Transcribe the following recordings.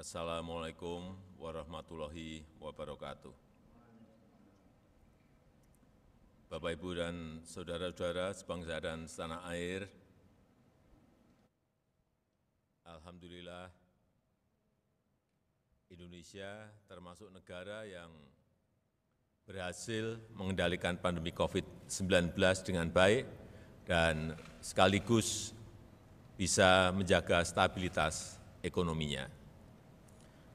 Assalamualaikum warahmatullahi wabarakatuh. Bapak, Ibu, dan saudara-saudara sebangsa dan setanah air, alhamdulillah Indonesia termasuk negara yang berhasil mengendalikan pandemi COVID-19 dengan baik dan sekaligus bisa menjaga stabilitas ekonominya.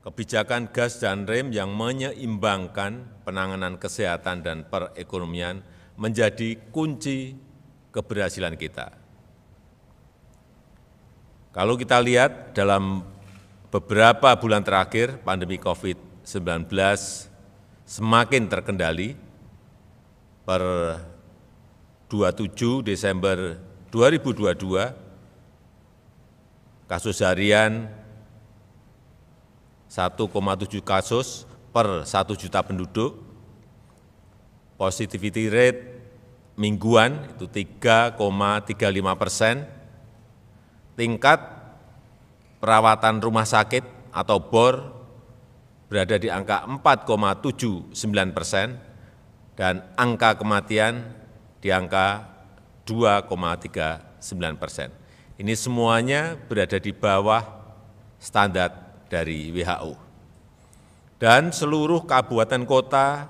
Kebijakan gas dan rem yang menyeimbangkan penanganan kesehatan dan perekonomian menjadi kunci keberhasilan kita. Kalau kita lihat dalam beberapa bulan terakhir, pandemi COVID-19 semakin terkendali. Per 27 Desember 2022, kasus harian 1,7 kasus per 1 juta penduduk, positivity rate mingguan itu 3,35%, tingkat perawatan rumah sakit atau BOR berada di angka 4,79%, dan angka kematian di angka 2,39%. Ini semuanya berada di bawah standar dari WHO. Dan seluruh kabupaten kota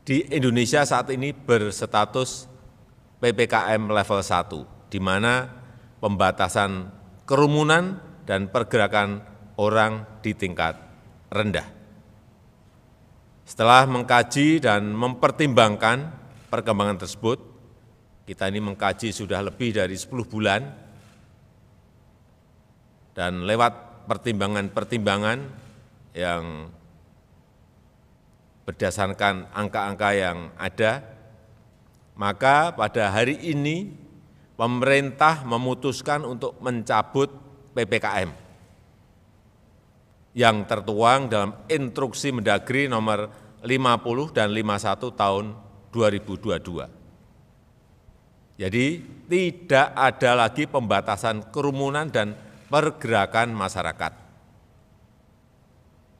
di Indonesia saat ini berstatus PPKM level 1, di mana pembatasan kerumunan dan pergerakan orang di tingkat rendah. Setelah mengkaji dan mempertimbangkan perkembangan tersebut, kita ini mengkaji sudah lebih dari 10 bulan, dan lewat pertimbangan-pertimbangan yang berdasarkan angka-angka yang ada, maka pada hari ini pemerintah memutuskan untuk mencabut PPKM yang tertuang dalam Instruksi Mendagri nomor 50 dan 51 tahun 2022. Jadi tidak ada lagi pembatasan kerumunan dan pergerakan masyarakat.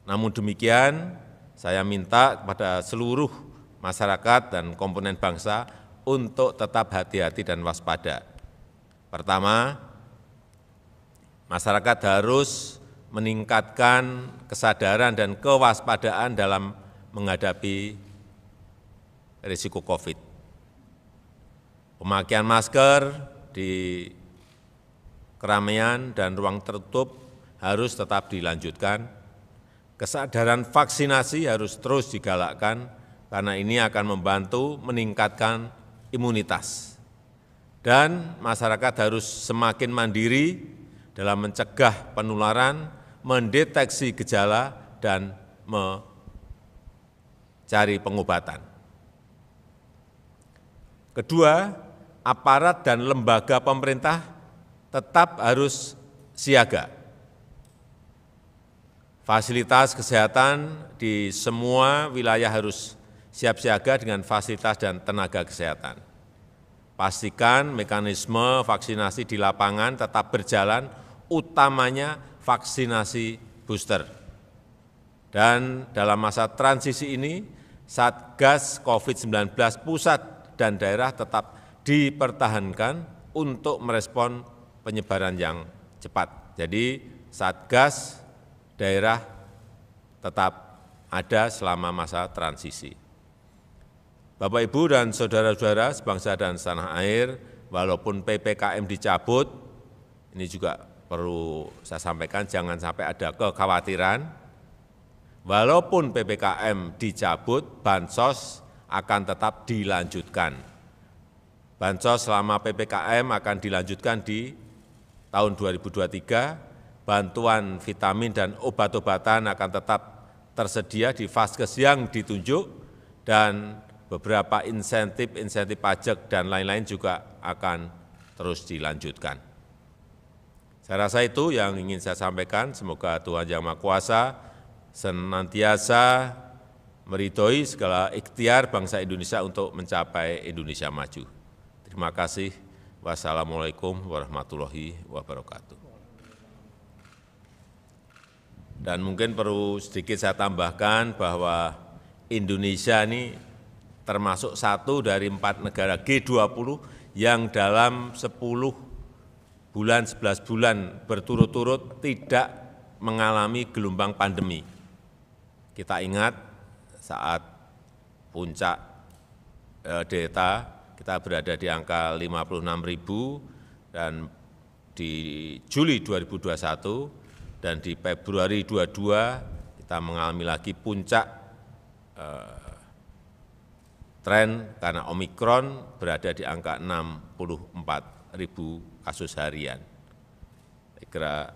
Namun demikian, saya minta kepada seluruh masyarakat dan komponen bangsa untuk tetap hati-hati dan waspada. Pertama, masyarakat harus meningkatkan kesadaran dan kewaspadaan dalam menghadapi risiko COVID. Pemakaian masker di keramaian dan ruang tertutup harus tetap dilanjutkan. Kesadaran vaksinasi harus terus digalakkan karena ini akan membantu meningkatkan imunitas. Dan masyarakat harus semakin mandiri dalam mencegah penularan, mendeteksi gejala, dan mencari pengobatan. Kedua, aparat dan lembaga pemerintah tetap harus siaga. Fasilitas kesehatan di semua wilayah harus siap siaga dengan fasilitas dan tenaga kesehatan. Pastikan mekanisme vaksinasi di lapangan tetap berjalan, utamanya vaksinasi booster. Dan dalam masa transisi ini, Satgas COVID-19 pusat dan daerah tetap dipertahankan untuk merespon penyebaran yang cepat. Jadi Satgas daerah tetap ada selama masa transisi. Bapak, Ibu, dan saudara-saudara sebangsa dan setanah air, walaupun PPKM dicabut, ini juga perlu saya sampaikan, jangan sampai ada kekhawatiran. Walaupun PPKM dicabut, bansos akan tetap dilanjutkan. Bansos selama PPKM akan dilanjutkan di tahun 2023, bantuan vitamin dan obat-obatan akan tetap tersedia di vaskes yang ditunjuk, dan beberapa insentif pajak dan lain-lain juga akan terus dilanjutkan. Saya rasa itu yang ingin saya sampaikan. Semoga Tuhan Yang Maha Kuasa senantiasa meridhoi segala ikhtiar bangsa Indonesia untuk mencapai Indonesia maju. Terima kasih. Wassalamualaikum warahmatullahi wabarakatuh. Dan mungkin perlu sedikit saya tambahkan bahwa Indonesia ini termasuk satu dari 4 negara G20 yang dalam 10 bulan, 11 bulan berturut-turut tidak mengalami gelombang pandemi. Kita ingat saat puncak Delta kita berada di angka 56.000 dan di Juli 2021 dan di Februari 22 kita mengalami lagi puncak tren karena Omikron berada di angka 64.000 kasus harian. Saya kira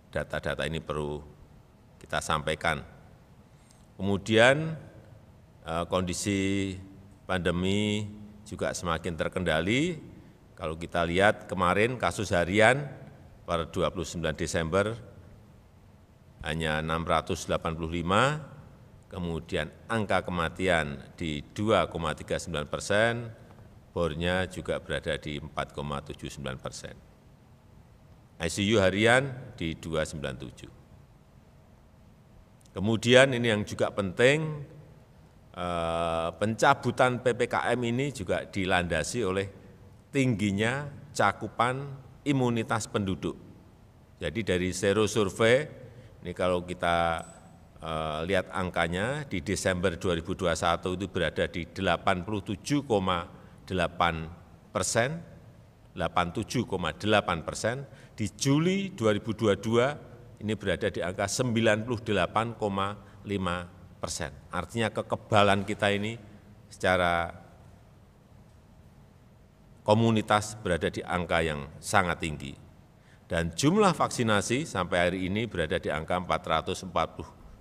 data-data ini perlu kita sampaikan. Kemudian kondisi pandemi juga semakin terkendali. Kalau kita lihat kemarin kasus harian pada 29 Desember hanya 685, kemudian angka kematian di 2,39%, bornya juga berada di 4,79%. ICU harian di 297. Kemudian ini yang juga penting, pencabutan PPKM ini juga dilandasi oleh tingginya cakupan imunitas penduduk. Jadi dari serosurvei, ini kalau kita lihat angkanya, di Desember 2021 itu berada di 87,8%, 87,8%, di Juli 2022 ini berada di angka 98,5%. Artinya kekebalan kita ini secara komunitas berada di angka yang sangat tinggi. Dan jumlah vaksinasi sampai hari ini berada di angka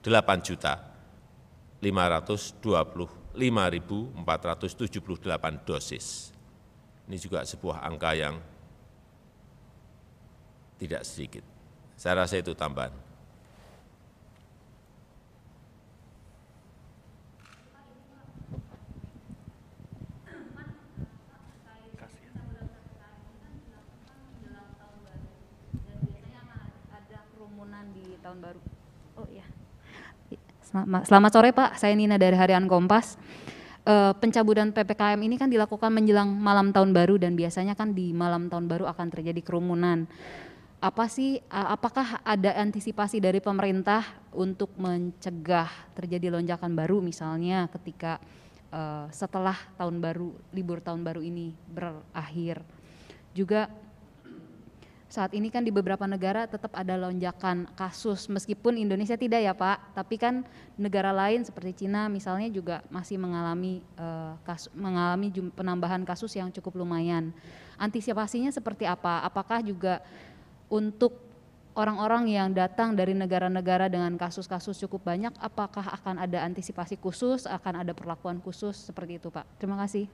448.525.478 dosis. Ini juga sebuah angka yang tidak sedikit. Saya rasa itu tambahan. Di tahun baru. Oh iya. Selamat sore Pak, saya Nina dari Harian Kompas. Pencabutan PPKM ini kan dilakukan menjelang malam tahun baru dan biasanya kan di malam tahun baru akan terjadi kerumunan. Apakah ada antisipasi dari pemerintah untuk mencegah terjadi lonjakan baru misalnya ketika setelah libur tahun baru ini berakhir? Juga saat ini kan di beberapa negara tetap ada lonjakan kasus, meskipun Indonesia tidak ya Pak, tapi kan negara lain seperti Cina misalnya juga masih mengalami penambahan kasus yang cukup lumayan. Antisipasinya seperti apa? Apakah juga untuk orang-orang yang datang dari negara-negara dengan kasus-kasus cukup banyak, apakah akan ada antisipasi khusus, akan ada perlakuan khusus seperti itu Pak? Terima kasih.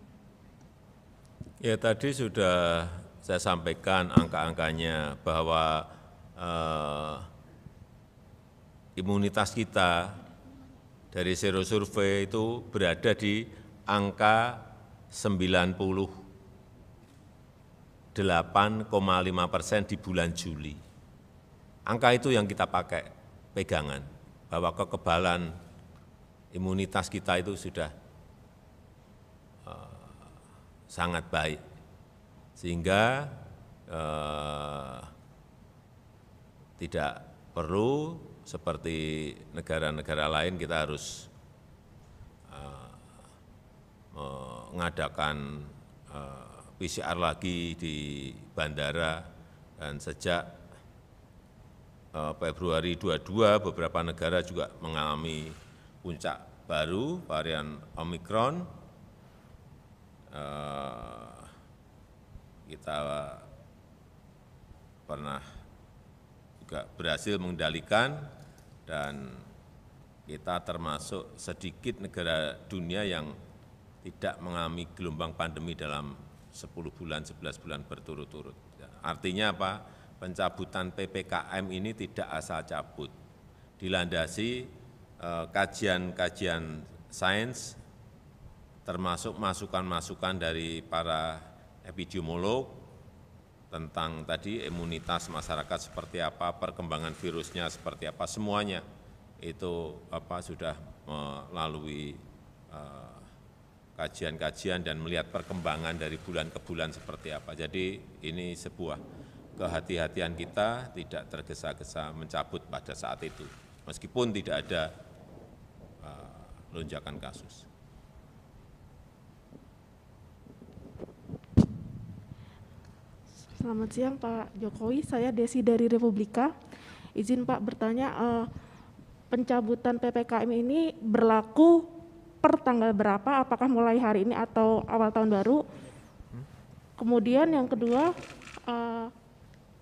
Ya tadi sudah saya sampaikan angka-angkanya bahwa imunitas kita dari serosurvei itu berada di angka 98,5% di bulan Juli. Angka itu yang kita pakai pegangan, bahwa kekebalan imunitas kita itu sudah sangat baik. Sehingga tidak perlu seperti negara-negara lain kita harus mengadakan PCR lagi di bandara, dan sejak Februari 22 beberapa negara juga mengalami puncak baru varian Omikron. Kita pernah juga berhasil mengendalikan, dan kita termasuk sedikit negara dunia yang tidak mengalami gelombang pandemi dalam 10 bulan, 11 bulan berturut-turut. Artinya apa? Pencabutan PPKM ini tidak asal cabut, dilandasi kajian-kajian sains, termasuk masukan-masukan dari para epidemiolog, tentang tadi imunitas masyarakat seperti apa, perkembangan virusnya seperti apa, semuanya itu sudah melalui kajian-kajian dan melihat perkembangan dari bulan ke bulan seperti apa. Jadi ini sebuah kehati-hatian kita tidak tergesa-gesa mencabut pada saat itu, meskipun tidak ada lonjakan kasus. Selamat siang Pak Jokowi, saya Desi dari Republika. Izin Pak bertanya, pencabutan PPKM ini berlaku per tanggal berapa? Apakah mulai hari ini atau awal tahun baru? Kemudian yang kedua,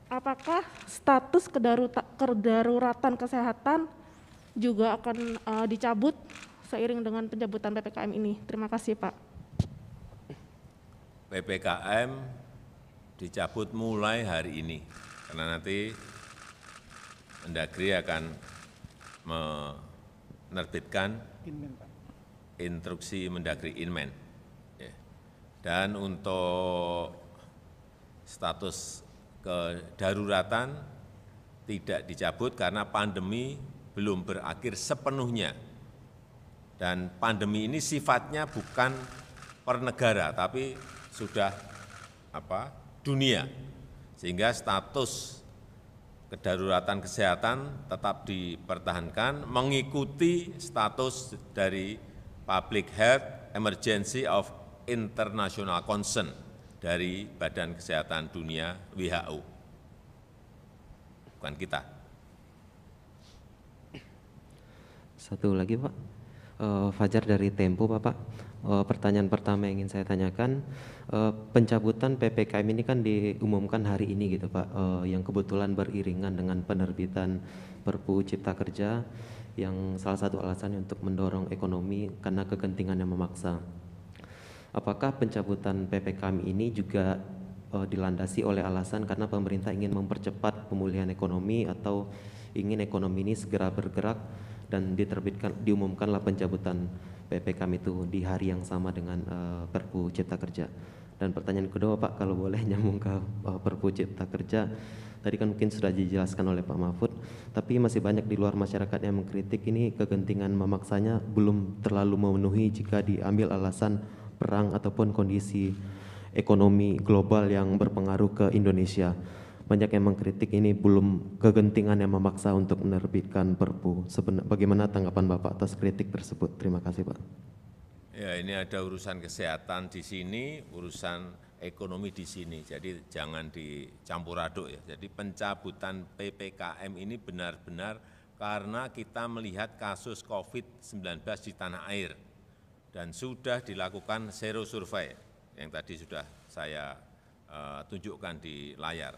apakah status kedaruratan kesehatan juga akan dicabut seiring dengan pencabutan PPKM ini? Terima kasih Pak. PPKM dicabut mulai hari ini, karena nanti Mendagri akan menerbitkan instruksi Mendagri Inmen. Dan untuk status kedaruratan tidak dicabut karena pandemi belum berakhir sepenuhnya. Dan pandemi ini sifatnya bukan per negara, tapi sudah dunia, sehingga status kedaruratan kesehatan tetap dipertahankan mengikuti status dari Public Health Emergency of International Concern dari Badan Kesehatan Dunia WHO, bukan kita. Satu lagi Pak, Fajar dari Tempo Bapak. Pertanyaan pertama yang ingin saya tanyakan, pencabutan PPKM ini kan diumumkan hari ini gitu Pak, yang kebetulan beriringan dengan penerbitan Perpu Cipta Kerja yang salah satu alasannya untuk mendorong ekonomi karena kegentingan yang memaksa. Apakah pencabutan PPKM ini juga dilandasi oleh alasan karena pemerintah ingin mempercepat pemulihan ekonomi atau ingin ekonomi ini segera bergerak dan diumumkanlah pencabutan PPKM itu di hari yang sama dengan Perpu Cipta Kerja? Dan pertanyaan kedua Pak, kalau boleh nyambung ke Perpu Cipta Kerja, tadi kan mungkin sudah dijelaskan oleh Pak Mahfud, tapi masih banyak di luar masyarakat yang mengkritik ini kegentingan memaksanya belum terlalu memenuhi jika diambil alasan perang ataupun kondisi ekonomi global yang berpengaruh ke Indonesia. Banyak yang mengkritik ini belum kegentingan yang memaksa untuk menerbitkan Perpu. Bagaimana tanggapan Bapak atas kritik tersebut? Terima kasih Pak. Ya, ini ada urusan kesehatan di sini, urusan ekonomi di sini. Jadi jangan dicampur aduk ya. Jadi pencabutan PPKM ini benar-benar karena kita melihat kasus COVID-19 di tanah air dan sudah dilakukan sero survei yang tadi sudah saya tunjukkan di layar.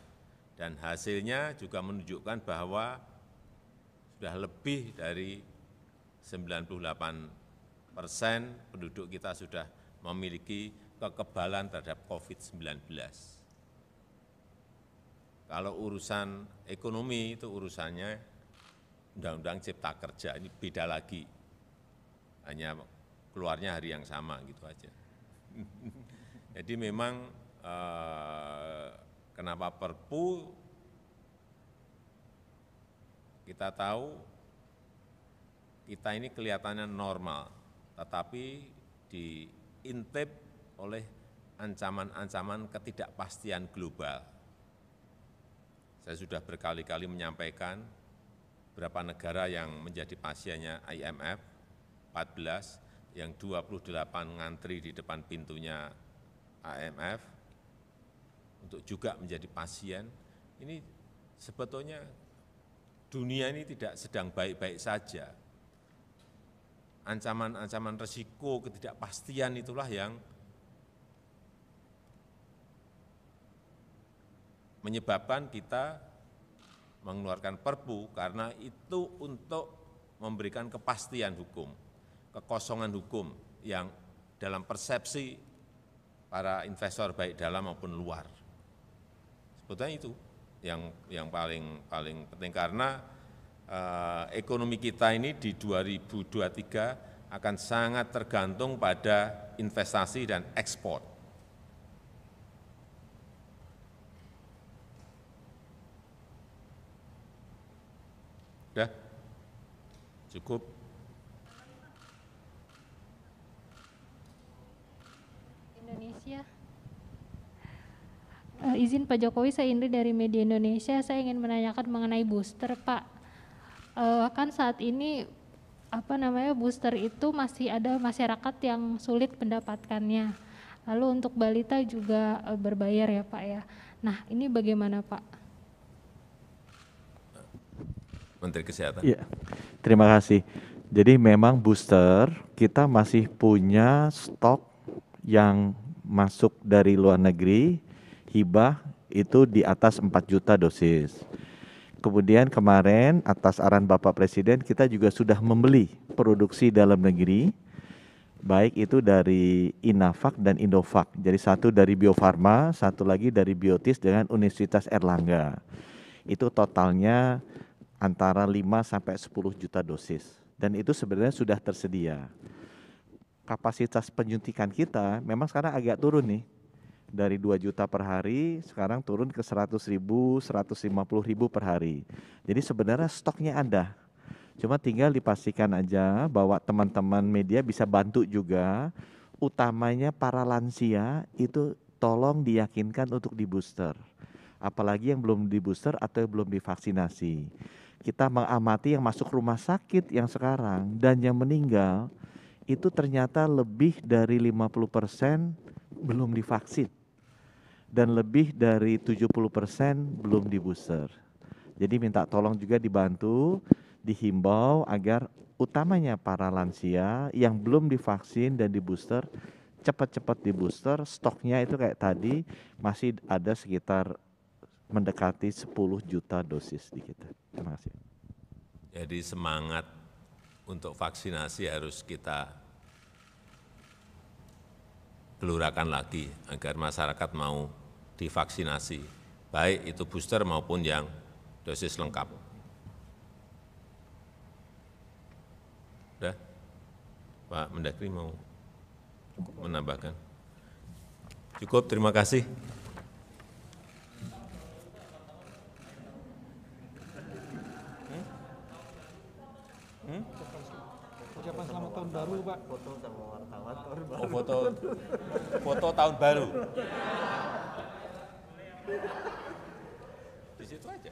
Dan hasilnya juga menunjukkan bahwa sudah lebih dari 98% penduduk kita sudah memiliki kekebalan terhadap COVID-19. Kalau urusan ekonomi itu urusannya Undang-Undang Cipta Kerja, ini beda lagi. Hanya keluarnya hari yang sama gitu aja. Jadi memang kenapa Perpu, kita tahu kita ini kelihatannya normal, tetapi diintip oleh ancaman-ancaman ketidakpastian global. Saya sudah berkali-kali menyampaikan berapa negara yang menjadi pasiennya IMF, 14, yang 28 ngantri di depan pintunya IMF, untuk juga menjadi pasien. Ini sebetulnya dunia ini tidak sedang baik-baik saja. Ancaman-ancaman resiko, ketidakpastian itulah yang menyebabkan kita mengeluarkan Perpu, karena itu untuk memberikan kepastian hukum, kekosongan hukum yang dalam persepsi para investor baik dalam maupun luar. Sebetulnya itu yang paling penting, karena ekonomi kita ini di 2023 akan sangat tergantung pada investasi dan ekspor. Cukup. Indonesia. Izin Pak Jokowi, saya Indri dari Media Indonesia. Saya ingin menanyakan mengenai booster, Pak. Kan saat ini booster itu masih ada masyarakat yang sulit mendapatkannya. Lalu untuk balita juga berbayar ya Pak ya. Nah ini bagaimana Pak? Menteri Kesehatan. Iya, terima kasih. Jadi memang booster kita masih punya stok yang masuk dari luar negeri, hibah itu di atas 4 juta dosis. Kemudian kemarin atas arahan Bapak Presiden kita juga sudah membeli produksi dalam negeri, baik itu dari Inavac dan Indovac. Jadi satu dari Bio Farma, satu lagi dari Biotis dengan Universitas Erlangga. Itu totalnya antara 5 sampai 10 juta dosis. Dan itu sebenarnya sudah tersedia. Kapasitas penyuntikan kita memang sekarang agak turun nih. Dari 2 juta per hari sekarang turun ke 100.000, 150.000 per hari. Jadi sebenarnya stoknya ada. Cuma tinggal dipastikan aja bahwa teman-teman media bisa bantu juga. Utamanya para lansia itu tolong diyakinkan untuk di booster. Apalagi yang belum di booster atau yang belum divaksinasi. Kita mengamati yang masuk rumah sakit yang sekarang dan yang meninggal itu ternyata lebih dari 50% belum divaksin dan lebih dari 70% belum di booster. Jadi minta tolong juga dibantu, dihimbau agar utamanya para lansia yang belum divaksin dan di booster cepat-cepat di booster. Stoknya itu kayak tadi masih ada sekitar mendekati 10 juta dosis di kita. Terima kasih. Jadi semangat untuk vaksinasi harus kita gelurakan lagi agar masyarakat mau divaksinasi, baik itu booster maupun yang dosis lengkap. Sudah? Pak Mendagri mau menambahkan? Cukup, terima kasih. Ucapan selamat tahun baru, Pak. Foto sama wartawan tahun baru. Oh, foto tahun baru. Di situ aja.